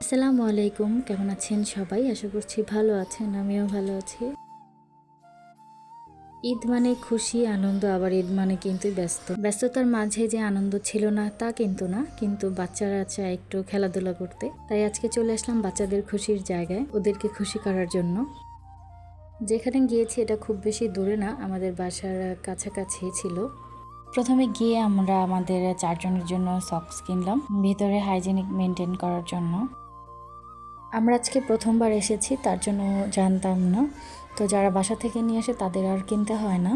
আসসালামু আলাইকুম, কেমন আছেন সবাই? আশা করছি ভালো আছেন, আমিও ভালো আছি। ঈদ মানে খুশি আনন্দ, আবার ঈদ মানে কিন্তু ব্যস্ততার মাঝে যে আনন্দ ছিল না তা কিন্তু না, কিন্তু বাচ্চারা চায় একটু খেলাধুলা করতে, তাই আজকে চলে আসলাম বাচ্চাদের খুশির জায়গায় ওদেরকে খুশি করার জন্য। যেখানে গিয়েছি এটা খুব বেশি দূরে না, আমাদের বাসার কাছাকাছি ছিল। প্রথমে গিয়ে আমরা আমাদের 4 জনের জন্য সক্স কিনলাম, ভিতরে হাইজিনিক মেনটেন করার জন্য। আমরা আজকে প্রথমবার এসেছি, তার জন্য জানতাম না, তো যারা বাসা থেকে নিয়ে আসে তাদের আর কিনতে হয় না।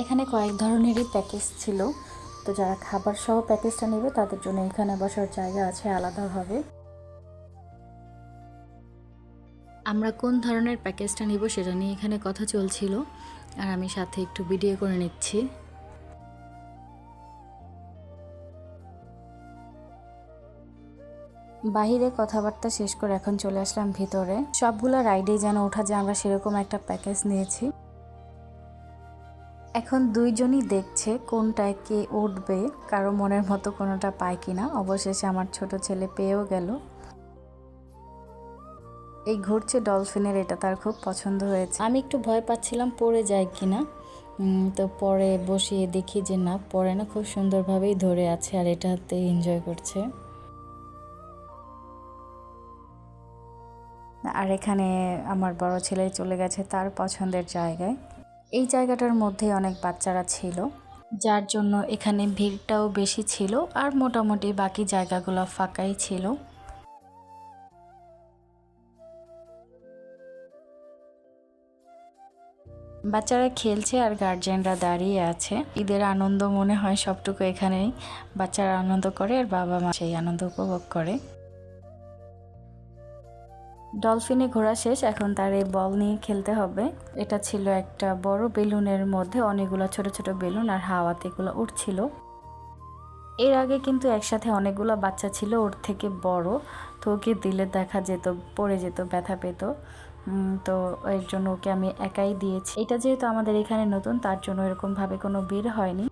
এখানে কয়েক ধরনেরই প্যাকেজ ছিল, তো যারা খাবার সহ প্যাকেজটা নেবে তাদের জন্য এখানে বসার জায়গা আছে আলাদাভাবে। আমরা কোন ধরনের প্যাকেজটা নিব সেটা নিয়ে এখানে কথা চলছিল, আর আমি সাথে একটু ভিডিও করে নিচ্ছি। বাহিরে কথাবার্তা শেষ করে এখন চলে আসলাম ভিতরে। সবগুলো রাইডে যেন ওঠা যায় আমরা সেরকম একটা প্যাকেজ নিয়েছি। এখন দুইজনই দেখছে কোনটায় কে উঠবে, কারো মনের মতো কোনোটা পায় কিনা। অবশেষে আমার ছোট ছেলে পেয়েও গেল। এই ঘুরছে ডলফিনের, এটা তার খুব পছন্দ হয়েছে। আমি একটু ভয় পাচ্ছিলাম পড়ে যায় কিনা, তো পরে বসিয়ে দেখি যে না, পড়ে না, খুব সুন্দরভাবেই ধরে আছে আর এটাতে এনজয় করছে। আর এখানে আমার বড় ছেলে চলে গেছে তার পছন্দের জায়গায়। এই জায়গাটার মধ্যে অনেক বাচ্চারা ছিল, যার জন্য এখানে ভিড়টাও বেশি ছিল, আর মোটামুটি বাকি জায়গাগুলো ফাঁকাই ছিল। বাচ্চারা খেলছে আর গার্জিয়ানরা দাঁড়িয়ে আছে। ঈদের আনন্দ মনে হয় সবটুকু এখানেই বাচ্চারা আনন্দ করে আর বাবা মা সেই আনন্দ উপভোগ করে। ডলফিনে ঘোরা শেষ, এখন তার এই বল নিয়ে খেলতে হবে। এটা ছিল একটা বড় বেলুনের মধ্যে অনেকগুলো ছোট ছোট বেলুন, আর হাওয়াতে এগুলো উঠছিল। এর আগে কিন্তু একসাথে অনেকগুলো বাচ্চা ছিল ওর থেকে বড়, তো ওকে দিলে দেখা যেত পড়ে যেত, ব্যথা পেত। তো এর জন্য ওকে আমি একাই দিয়েছি। এটা যেহেতু আমাদের এখানে নতুন, তার জন্য এরকমভাবে কোনো বের হয়নি।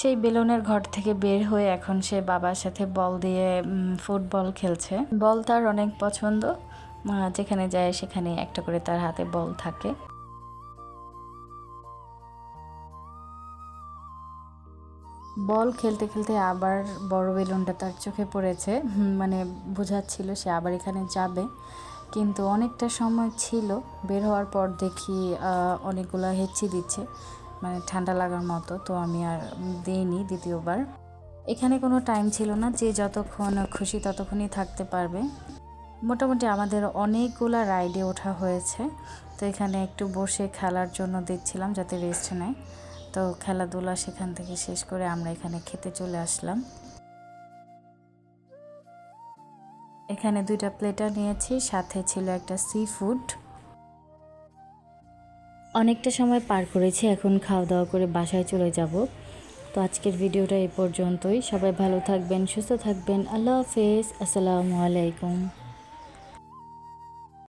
সেই বেলুনের ঘর থেকে বের হয়ে এখন সে বাবার সাথে বল দিয়ে ফুটবল খেলছে। বল তার অনেক পছন্দ, যেখানে যায় সেখানে একটা করে তার হাতে বল থাকে। বল খেলতে খেলতে আবার বড় বেলুনটা তার চোখে পড়েছে, মানে বোঝাচ্ছিল সে আবার এখানে যাবে, কিন্তু অনেকটা সময় ছিল। বের হওয়ার পর দেখি অনেকগুলো হেঁচি দিচ্ছে, মানে ঠান্ডা লাগার মতো, তো আমি আর দিইনি দ্বিতীয়বার। এখানে কোনো টাইম ছিল না, যে যতক্ষণ খুশি ততক্ষণই থাকতে পারবে। মোটামুটি আমাদের অনেকগুলো রাইডে ওঠা হয়েছে, তো এখানে একটু বসে খেলার জন্য দেখছিলাম যাতে রেস্ট নেয়। তো খেলাধুলা সেখান থেকে শেষ করে আমরা এখানে খেতে চলে আসলাম। এখানে 2টা প্লেটার নিয়েছি, সাথে ছিল একটা সি ফুড। অনেকটা সময় পার করেছি, এখন খাওয়া দাওয়া করে বাসায় চলে যাব। তো আজকের ভিডিওটা এই পর্যন্তই। সবাই ভালো থাকবেন, সুস্থ থাকবেন। আল্লাহ হাফেজ, আসসালামু আলাইকুম।